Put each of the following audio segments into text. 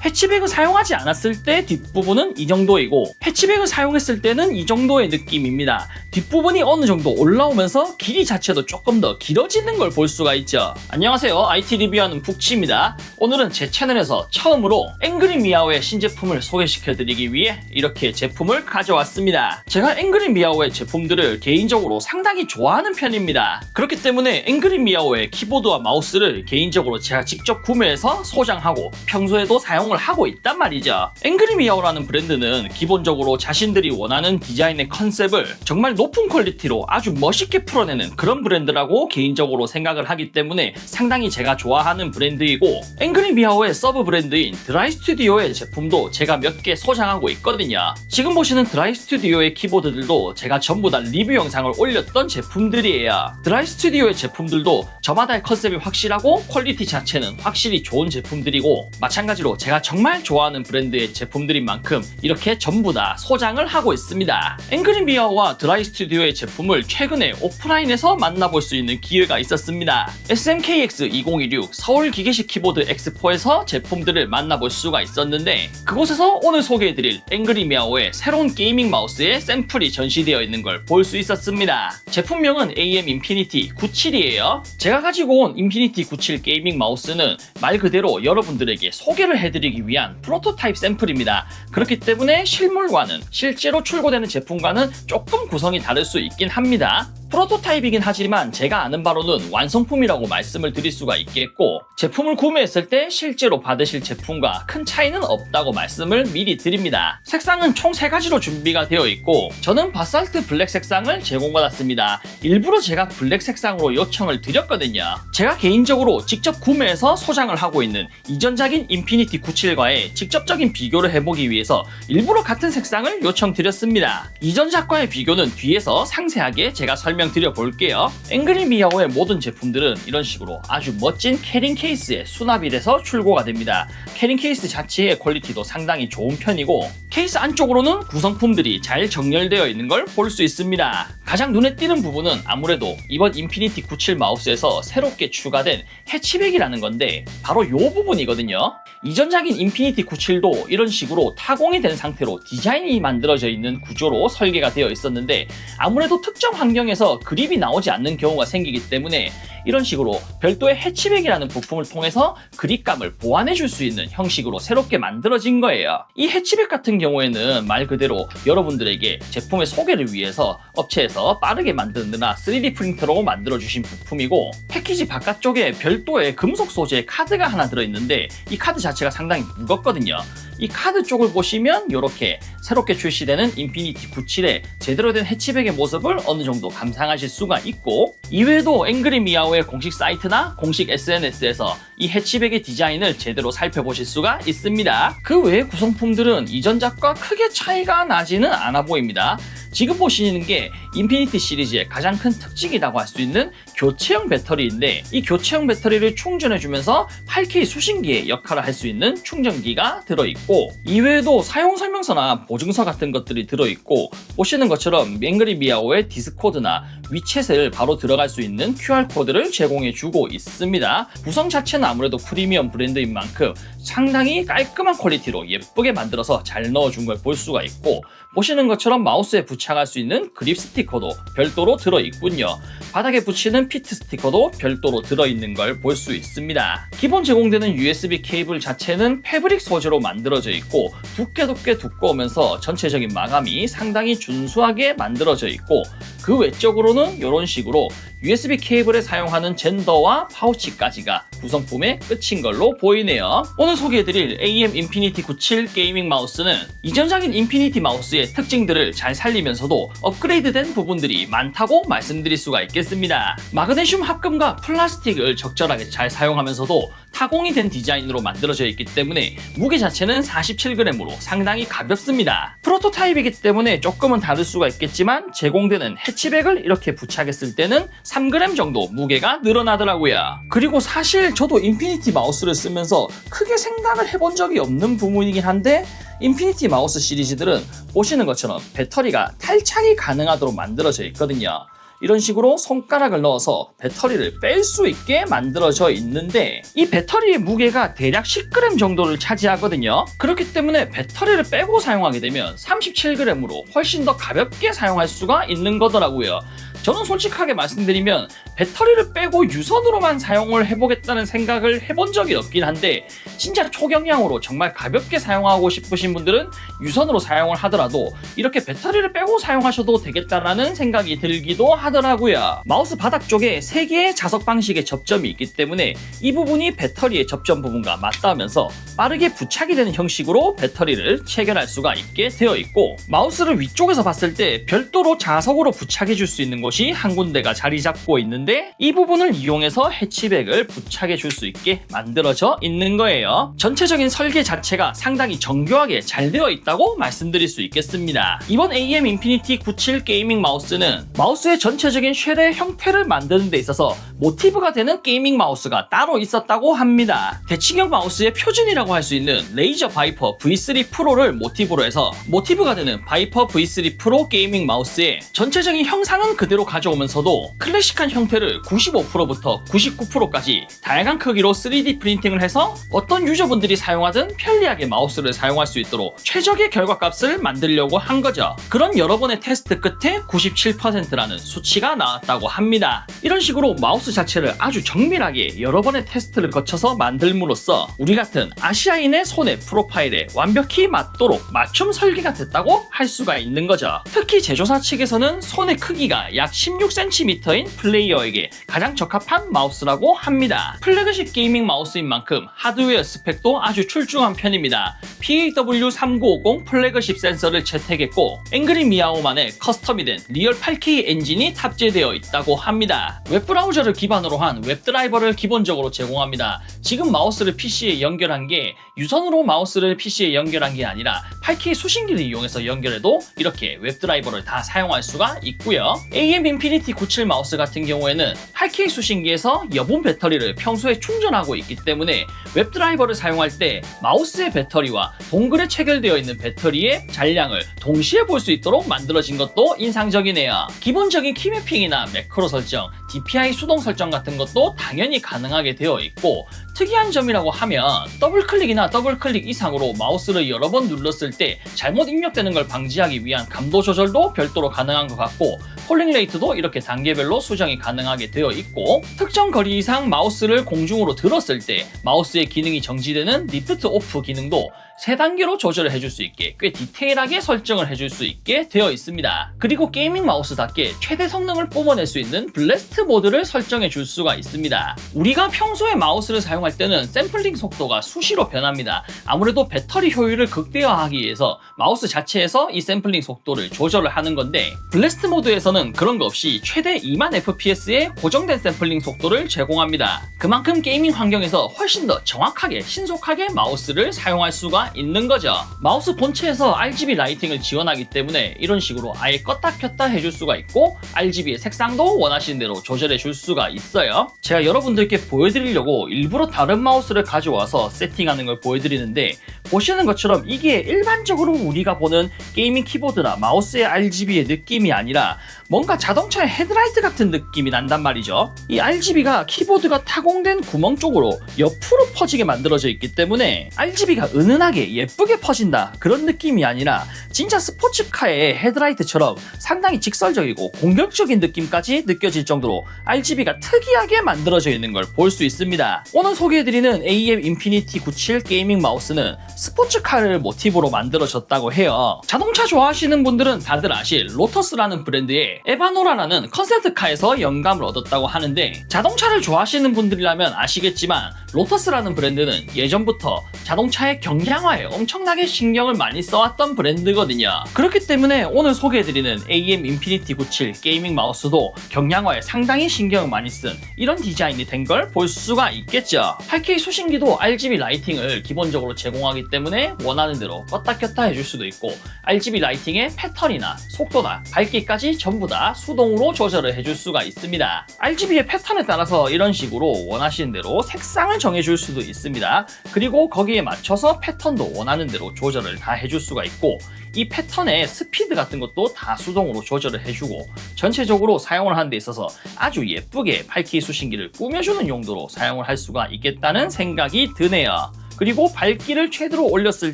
해치백을 사용하지 않았을 때 뒷부분은 이 정도이고 해치백을 사용했을 때는 이 정도의 느낌입니다. 뒷부분이 어느 정도 올라오면서 길이 자체도 조금 더 길어지는 걸 볼 수가 있죠. 안녕하세요, IT 리뷰하는 북치입니다. 오늘은 제 채널에서 처음으로 앵그리 미아오의 신제품을 소개시켜드리기 위해 이렇게 제품을 가져왔습니다. 제가 앵그리 미아오의 제품들을 개인적으로 상당히 좋아하는 편입니다. 그렇기 때문에 앵그리 미아오의 키보드와 마우스를 개인적으로 제가 직접 구매해서 소장하고 평소에도 사용을 하고 있단 말이죠. 앵그리 미아오라는 브랜드는 기본적으로 자신들이 원하는 디자인의 컨셉을 정말 높은 퀄리티로 아주 멋있게 풀어내는 그런 브랜드라고 개인적으로 생각을 하기 때문에 상당히 제가 좋아하는 브랜드이고, 앵그리 미아오의 서브 브랜드인 드라이 스튜디오의 제품도 제가 몇 개 소장하고 있거든요. 지금 보시는 드라이 스튜디오의 키보드들도 제가 전부 다 리뷰 영상을 올렸던 제품들이에요. 드라이 스튜디오의 제품들도 저마다의 컨셉이 확실하고 퀄리티 자체는 확실히 좋은 제품들이고, 마찬가지로 제가 정말 좋아하는 브랜드의 제품들인 만큼 이렇게 전부 다 소장을 하고 있습니다. 앵그리 미아오와 드라이 스튜디오의 제품을 최근에 오프라인에서 만나볼 수 있는 기회가 있었습니다. SMKX2016 서울 기계식 키보드 엑스포에서 제품들을 만나볼 수가 있었는데, 그곳에서 오늘 소개해드릴 앵그리 미아오의 새로운 게이밍 마우스의 샘플이 전시되어 있는 걸 볼 수 있었습니다. 제품명은 AM 인피니티 97이에요. 제가 가지고 온 인피니티 97 게이밍 마우스는 말 그대로 여러분들에게 소개를 해드리기 위한 프로토타입 샘플입니다. 그렇기 때문에 실물과는, 실제로 출고되는 제품과는 조금 구성이 다를 수 있긴 합니다. 프로토타입이긴 하지만 제가 아는 바로는 완성품이라고 말씀을 드릴 수가 있겠고, 제품을 구매했을 때 실제로 받으실 제품과 큰 차이는 없다고 말씀을 미리 드립니다. 색상은 총 3가지로 준비가 되어 있고, 저는 바살트 블랙 색상을 제공받았습니다. 일부러 제가 블랙 색상으로 요청을 드렸거든요. 제가 개인적으로 직접 구매해서 소장을 하고 있는 이전작인 인피니티 97과의 직접적인 비교를 해보기 위해서 일부러 같은 색상을 요청드렸습니다. 이전작과의 비교는 뒤에서 상세하게 제가 설명드려 볼게요. 앵그리 미아오의 모든 제품들은 이런 식으로 아주 멋진 캐링 케이스에 수납이 돼서 출고가 됩니다. 캐링 케이스 자체의 퀄리티도 상당히 좋은 편이고, 케이스 안쪽으로는 구성품들이 잘 정렬되어 있는 걸 볼 수 있습니다. 가장 눈에 띄는 부분은 아무래도 이번 인피니티 97 마우스에서 새롭게 추가된 해치백이라는 건데, 바로 이 부분이거든요. 이전작인 인피니티 97도 이런 식으로 타공이 된 상태로 디자인이 만들어져 있는 구조로 설계가 되어 있었는데, 아무래도 특정 환경에서 그립이 나오지 않는 경우가 생기기 때문에 이런 식으로 별도의 해치백이라는 부품을 통해서 그립감을 보완해 줄 수 있는 형식으로 새롭게 만들어진 거예요. 이 해치백 같은 경우에는 말 그대로 여러분들에게 제품의 소개를 위해서 업체에서 빠르게 만드느라 3D 프린터로 만들어 주신 부품이고, 패키지 바깥쪽에 별도의 금속 소재의 카드가 하나 들어있는데 이 카드 자체가 상당히 무겁거든요. 이 카드 쪽을 보시면 이렇게 새롭게 출시되는 인피니티 97의 제대로 된 해치백의 모습을 어느 정도 감상하실 수가 있고, 이외에도 앵그리 미아오의 공식 사이트나 공식 SNS에서 이 해치백의 디자인을 제대로 살펴보실 수가 있습니다. 그 외의 구성품들은 이전작과 크게 차이가 나지는 않아 보입니다. 지금 보시는 게 인피니티 시리즈의 가장 큰 특징이라고 할 수 있는 교체형 배터리인데, 이 교체형 배터리를 충전해주면서 8K 수신기의 역할을 할 수 있는 충전기가 들어있고, 이외에도 사용설명서나 보증서 같은 것들이 들어있고, 보시는 것처럼 앵그리 미아오의 디스코드나 위챗을 바로 들어갈 수 있는 QR코드를 제공해주고 있습니다. 구성 자체는 아무래도 프리미엄 브랜드인 만큼 상당히 깔끔한 퀄리티로 예쁘게 만들어서 잘 넣어준 걸 볼 수가 있고, 보시는 것처럼 마우스에 부착할 수 있는 그립 스티커도 별도로 들어있군요. 바닥에 붙이는 피트 스티커도 별도로 들어있는 걸 볼 수 있습니다. 기본 제공되는 USB 케이블 자체는 패브릭 소재로 만들어져 있고, 두께 두꺼우면서 전체적인 마감이 상당히 준수하게 만들어져 있고, 그 외적으로는 이런 식으로 USB 케이블에 사용하는 젠더와 파우치까지가 구성품의 끝인 걸로 보이네요. 오늘 소개해드릴 AM 인피니티 97 게이밍 마우스는 이전작인 인피니티 마우스의 특징들을 잘 살리면서도 업그레이드된 부분들이 많다고 말씀드릴 수가 있겠습니다. 마그네슘 합금과 플라스틱을 적절하게 잘 사용하면서도 타공이 된 디자인으로 만들어져 있기 때문에 무게 자체는 47g으로 상당히 가볍습니다. 프로토타입이기 때문에 조금은 다를 수가 있겠지만 제공되는 해치백을 이렇게 부착했을 때는 3g 정도 무게가 늘어나더라고요. 그리고 사실 저도 인피니티 마우스를 쓰면서 크게 생각을 해본 적이 없는 부분이긴 한데, 인피니티 마우스 시리즈들은 보시는 것처럼 배터리가 탈착이 가능하도록 만들어져 있거든요. 이런 식으로 손가락을 넣어서 배터리를 뺄 수 있게 만들어져 있는데 이 배터리의 무게가 대략 10g 정도를 차지하거든요. 그렇기 때문에 배터리를 빼고 사용하게 되면 37g으로 훨씬 더 가볍게 사용할 수가 있는 거더라고요. 저는 솔직하게 말씀드리면 배터리를 빼고 유선으로만 사용을 해보겠다는 생각을 해본 적이 없긴 한데 진짜 초경량으로 정말 가볍게 사용하고 싶으신 분들은 유선으로 사용을 하더라도 이렇게 배터리를 빼고 사용하셔도 되겠다라는 생각이 들기도 하더라고요. 마우스 바닥 쪽에 3개의 자석 방식의 접점이 있기 때문에 이 부분이 배터리의 접점 부분과 맞닿으면서 빠르게 부착이 되는 형식으로 배터리를 체결할 수가 있게 되어 있고 마우스를 위쪽에서 봤을 때 별도로 자석으로 부착해 줄 수 있는 곳이 한 군데가 자리 잡고 있는데 이 부분을 이용해서 해치백을 부착해 줄 수 있게 만들어져 있는 거예요. 전체적인 설계 자체가 상당히 정교하게 잘 되어 있다고 말씀드릴 수 있겠습니다. 이번 AM 인피니티 97 게이밍 마우스는 마우스의 전체적인 쉘의 형태를 만드는 데 있어서 모티브가 되는 게이밍 마우스가 따로 있었다고 합니다. 대칭형 마우스의 표준이라고 할 수 있는 레이저 바이퍼 V3 프로를 모티브로 해서 모티브가 되는 바이퍼 V3 프로 게이밍 마우스의 전체적인 형상은 그대로 가져오면서도 클래식한 형태를 95%부터 99%까지 다양한 크기로 3D 프린팅을 해서 어떤 유저분들이 사용하든 편리하게 마우스를 사용할 수 있도록 최적의 결과값을 만들려고 한 거죠. 그런 여러 번의 테스트 끝에 97%라는 수치가 나왔다고 합니다. 이런 식으로 마우스 자체를 아주 정밀하게 여러 번의 테스트를 거쳐서 만들므로써 우리 같은 아시아인의 손의 프로파일에 완벽히 맞도록 맞춤 설계가 됐다고 할 수가 있는 거죠. 특히 제조사 측에서는 손의 크기가 약 16cm인 플레이어에게 가장 적합한 마우스라고 합니다. 플래그십 게이밍 마우스인 만큼 하드웨어 스펙도 아주 출중한 편입니다. PAW3950 플래그십 센서를 채택했고 앵그리 미아오만의 커스텀이 된 리얼 8K 엔진이 탑재되어 있다고 합니다. 웹브라우저를 기반으로 한 웹드라이버를 기본적으로 제공합니다. 지금 마우스를 PC에 연결한 게 유선으로 마우스를 PC에 연결한 게 아니라 8K 수신기를 이용해서 연결해도 이렇게 웹드라이버를 다 사용할 수가 있고요. AM 인피니티 97 마우스 같은 경우에는 8K 수신기에서 여분 배터리를 평소에 충전하고 있기 때문에 웹드라이버를 사용할 때 마우스의 배터리와 동글에 체결되어 있는 배터리의 잔량을 동시에 볼 수 있도록 만들어진 것도 인상적이네요. 기본적인 키매핑이나 매크로 설정, DPI 수동 설정 같은 것도 당연히 가능하게 되어 있고 특이한 점이라고 하면 더블클릭이나 더블클릭 이상으로 마우스를 여러 번 눌렀을 때 잘못 입력되는 걸 방지하기 위한 감도 조절도 별도로 가능한 것 같고 폴링 레이트도 이렇게 단계별로 수정이 가능하게 되어 있고 특정 거리 이상 마우스를 공중으로 들었을 때 마우스의 기능이 정지되는 리프트 오프 기능도 3단계로 조절을 해줄 수 있게 꽤 디테일하게 설정을 해줄 수 있게 되어 있습니다. 그리고 게이밍 마우스답게 최대 성능을 뽑아낼 수 있는 블래스트 모드를 설정해 줄 수가 있습니다. 우리가 평소에 마우스를 사용할 때는 샘플링 속도가 수시로 변합니다. 아무래도 배터리 효율을 극대화하기 위해서 마우스 자체에서 이 샘플링 속도를 조절을 하는 건데 블래스트 모드에서는 그런 거 없이 최대 2만 FPS의 고정된 샘플링 속도를 제공합니다. 그만큼 게이밍 환경에서 훨씬 더 정확하게 신속하게 마우스를 사용할 수가 있는 거죠. 마우스 본체에서 RGB 라이팅을 지원하기 때문에 이런 식으로 아예 껐다 켰다 해줄 수가 있고 RGB의 색상도 원하시는 대로 조절해 줄 수가 있어요. 제가 여러분들께 보여드리려고 일부러 다른 마우스를 가져와서 세팅하는 걸 보여드리는데 보시는 것처럼 이게 일반적으로 우리가 보는 게이밍 키보드나 마우스의 RGB의 느낌이 아니라 뭔가 자동차의 헤드라이트 같은 느낌이 난단 말이죠. 이 RGB가 키보드가 타공된 구멍 쪽으로 옆으로 퍼지게 만들어져 있기 때문에 RGB가 은은하게 예쁘게 퍼진다 그런 느낌이 아니라 진짜 스포츠카의 헤드라이트처럼 상당히 직설적이고 공격적인 느낌까지 느껴질 정도로 RGB가 특이하게 만들어져 있는 걸 볼 수 있습니다. 오늘 소개해드리는 AM 인피니티 97 게이밍 마우스는 스포츠카를 모티브로 만들어졌다고 해요. 자동차 좋아하시는 분들은 다들 아실 로터스라는 브랜드의 에바노라라는 컨셉트카에서 영감을 얻었다고 하는데 자동차를 좋아하시는 분들이라면 아시겠지만 로터스라는 브랜드는 예전부터 자동차의 경량화에 엄청나게 신경을 많이 써왔던 브랜드거든요. 그렇기 때문에 오늘 소개해드리는 AM 인피니티 97 게이밍 마우스도 경량화에 상당히 신경을 많이 쓴 이런 디자인이 된 걸 볼 수가 있겠죠. 8K 수신기도 RGB 라이팅을 기본적으로 제공하기 있기 때문에 원하는 대로 껐다 켰다 해줄 수도 있고 RGB 라이팅의 패턴이나 속도나 밝기까지 전부 다 수동으로 조절을 해줄 수가 있습니다. RGB의 패턴에 따라서 이런 식으로 원하시는 대로 색상을 정해줄 수도 있습니다. 그리고 거기에 맞춰서 패턴도 원하는 대로 조절을 다 해줄 수가 있고 이 패턴의 스피드 같은 것도 다 수동으로 조절을 해주고 전체적으로 사용을 하는 데 있어서 아주 예쁘게 8K 수신기를 꾸며주는 용도로 사용을 할 수가 있겠다는 생각이 드네요. 그리고 밝기를 최대로 올렸을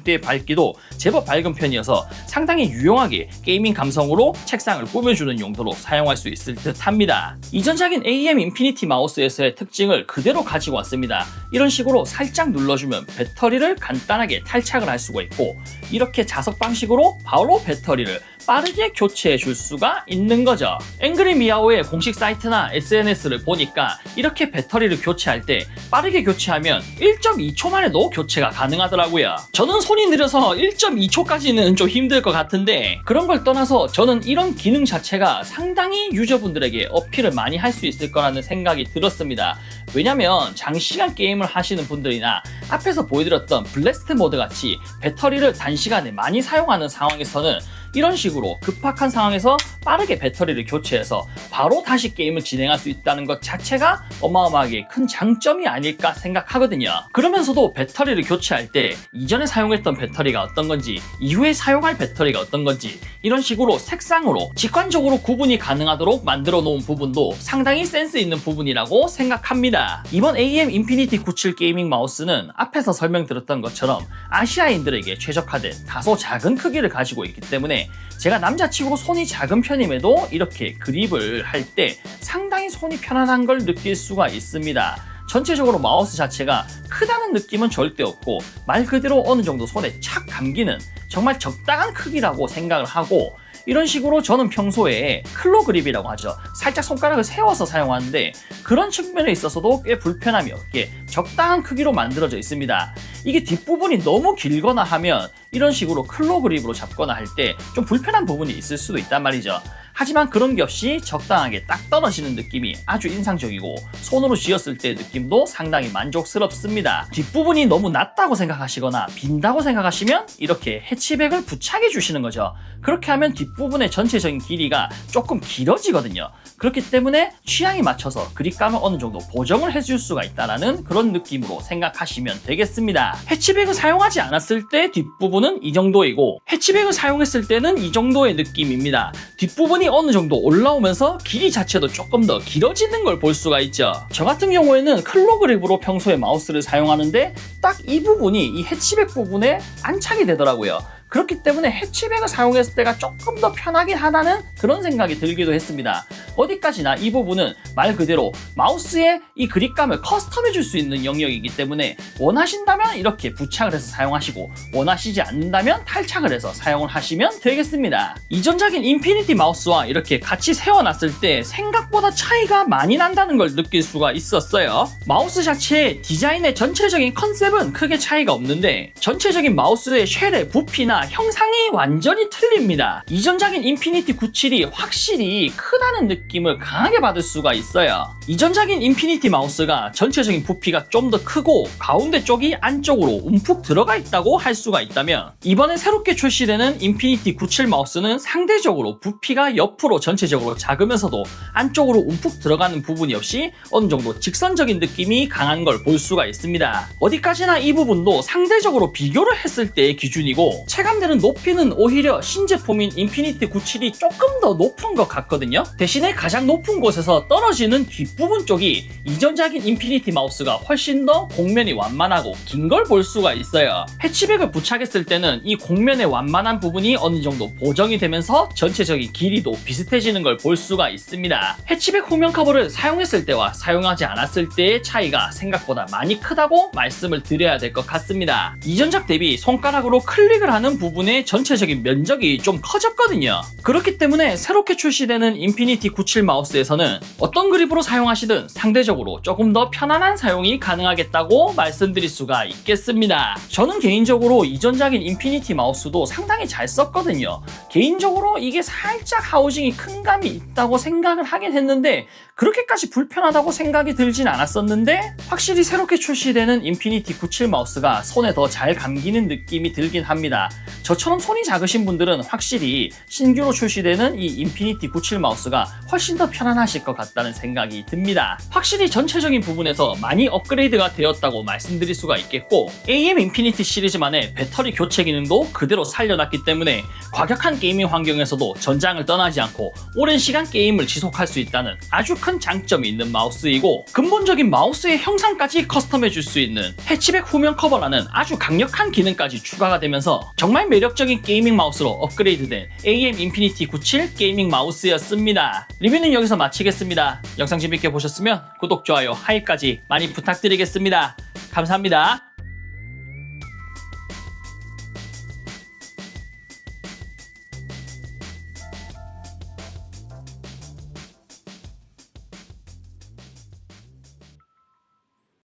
때 밝기도 제법 밝은 편이어서 상당히 유용하게 게이밍 감성으로 책상을 꾸며주는 용도로 사용할 수 있을 듯 합니다. 이전작인 AEM 인피니티 마우스에서의 특징을 그대로 가지고 왔습니다. 이런 식으로 살짝 눌러주면 배터리를 간단하게 탈착을 할 수가 있고 이렇게 자석 방식으로 바로 배터리를 빠르게 교체해 줄 수가 있는 거죠. 앵그리 미아오의 공식 사이트나 SNS를 보니까 이렇게 배터리를 교체할 때 빠르게 교체하면 1.2초 만에도 교체가 가능하더라고요. 저는 손이 느려서 1.2초까지는 좀 힘들 것 같은데 그런 걸 떠나서 저는 이런 기능 자체가 상당히 유저분들에게 어필을 많이 할 수 있을 거라는 생각이 들었습니다. 왜냐면 장시간 게임을 하시는 분들이나 앞에서 보여드렸던 블래스트 모드 같이 배터리를 단시간에 많이 사용하는 상황에서는 이런 식으로 급박한 상황에서 빠르게 배터리를 교체해서 바로 다시 게임을 진행할 수 있다는 것 자체가 어마어마하게 큰 장점이 아닐까 생각하거든요. 그러면서도 배터리를 교체할 때 이전에 사용했던 배터리가 어떤 건지 이후에 사용할 배터리가 어떤 건지 이런 식으로 색상으로 직관적으로 구분이 가능하도록 만들어 놓은 부분도 상당히 센스 있는 부분이라고 생각합니다. 이번 AEM 인피니티 97 게이밍 마우스는 앞에서 설명드렸던 것처럼 아시아인들에게 최적화된 다소 작은 크기를 가지고 있기 때문에 제가 남자치고 손이 작은 편임에도 이렇게 그립을 할 때 상당히 손이 편안한 걸 느낄 수가 있습니다. 전체적으로 마우스 자체가 크다는 느낌은 절대 없고 말 그대로 어느 정도 손에 착 감기는 정말 적당한 크기라고 생각을 하고 이런 식으로 저는 평소에 클로 그립이라고 하죠. 살짝 손가락을 세워서 사용하는데 그런 측면에 있어서도 꽤 불편함이 없게 적당한 크기로 만들어져 있습니다. 이게 뒷부분이 너무 길거나 하면 이런 식으로 클로 그립으로 잡거나 할 때 좀 불편한 부분이 있을 수도 있단 말이죠. 하지만 그런 게 없이 적당하게 딱 떨어지는 느낌이 아주 인상적이고 손으로 쥐었을 때의 느낌도 상당히 만족스럽습니다. 뒷부분이 너무 낮다고 생각하시거나 빈다고 생각하시면 이렇게 해치백을 부착해 주시는 거죠. 그렇게 하면 뒷부분의 전체적인 길이가 조금 길어지거든요. 그렇기 때문에 취향에 맞춰서 그립감을 어느 정도 보정을 해줄 수가 있다는 그런 느낌으로 생각하시면 되겠습니다. 해치백을 사용하지 않았을 때 뒷부분은 이 정도이고 해치백을 사용했을 때는 이 정도의 느낌입니다. 뒷부분이 어느 정도 올라오면서 길이 자체도 조금 더 길어지는 걸 볼 수가 있죠. 저 같은 경우에는 클로 그립으로 평소에 마우스를 사용하는데 딱 이 부분이 이 해치백 부분에 안착이 되더라고요. 그렇기 때문에 해치백을 사용했을 때가 조금 더 편하긴 하다는 그런 생각이 들기도 했습니다. 어디까지나 이 부분은 말 그대로 마우스의 이 그립감을 커스텀해 줄 수 있는 영역이기 때문에 원하신다면 이렇게 부착을 해서 사용하시고 원하시지 않는다면 탈착을 해서 사용을 하시면 되겠습니다. 이전작인 인피니티 마우스와 이렇게 같이 세워놨을 때 생각보다 차이가 많이 난다는 걸 느낄 수가 있었어요. 마우스 자체의 디자인의 전체적인 컨셉은 크게 차이가 없는데 전체적인 마우스의 쉘의 부피나 형상이 완전히 틀립니다. 이전작인 인피니티 97이 확실히 크다는 느낌을 강하게 받을 수가 있어요. 이전작인 인피니티 마우스가 전체적인 부피가 좀 더 크고 가운데 쪽이 안쪽으로 움푹 들어가 있다고 할 수가 있다면 이번에 새롭게 출시되는 인피니티 97 마우스는 상대적으로 부피가 옆으로 전체적으로 작으면서도 안쪽으로 움푹 들어가는 부분이 없이 어느 정도 직선적인 느낌이 강한 걸 볼 수가 있습니다. 어디까지나 이 부분도 상대적으로 비교를 했을 때의 기준이고 체감되는 높이는 오히려 신제품인 인피니티 97이 조금 더 높은 것 같거든요. 대신에 가장 높은 곳에서 떨어지는 뒷부분 쪽이 이전작인 인피니티 마우스가 훨씬 더 곡면이 완만하고 긴 걸 볼 수가 있어요. 해치백을 부착했을 때는 이 곡면의 완만한 부분이 어느 정도 보정이 되면서 전체적인 길이도 비슷해지는 걸 볼 수가 있습니다. 해치백 후면 커버를 사용했을 때와 사용하지 않았을 때의 차이가 생각보다 많이 크다고 말씀을 드려야 될 것 같습니다. 이전작 대비 손가락으로 클릭을 하는 부분의 전체적인 면적이 좀 커졌거든요. 그렇기 때문에 새롭게 출시되는 인피니티 97 마우스에서는 어떤 그립으로 사용하시든 상대적으로 조금 더 편안한 사용이 가능하겠다고 말씀드릴 수가 있겠습니다. 저는 개인적으로 이전작인 인피니티 마우스도 상당히 잘 썼거든요. 개인적으로 이게 살짝 하우징이 큰 감이 있다고 생각을 하긴 했는데 그렇게까지 불편하다고 생각이 들진 않았었는데 확실히 새롭게 출시되는 인피니티 97 마우스가 손에 더 잘 감기는 느낌이 들긴 합니다. 저처럼 손이 작으신 분들은 확실히 신규로 출시되는 이 인피니티 97 마우스가 훨씬 더 편안하실 것 같다는 생각이 듭니다. 확실히 전체적인 부분에서 많이 업그레이드가 되었다고 말씀드릴 수가 있겠고 AM 인피니티 시리즈만의 배터리 교체 기능도 그대로 살려놨기 때문에 과격한 게이밍 환경에서도 전장을 떠나지 않고 오랜 시간 게임을 지속할 수 있다는 아주 큰 장점이 있는 마우스이고 근본적인 마우스의 형상까지 커스텀해 줄 수 있는 해치백 후면 커버라는 아주 강력한 기능까지 추가가 되면서 정말 매력적인 게이밍 마우스로 업그레이드된 AM 인피니티 97 게이밍 마우스였습니다. 리뷰는 여기서 마치겠습니다. 영상 재밌게 보셨으면 구독, 좋아요, 하이까지 많이 부탁드리겠습니다. 감사합니다.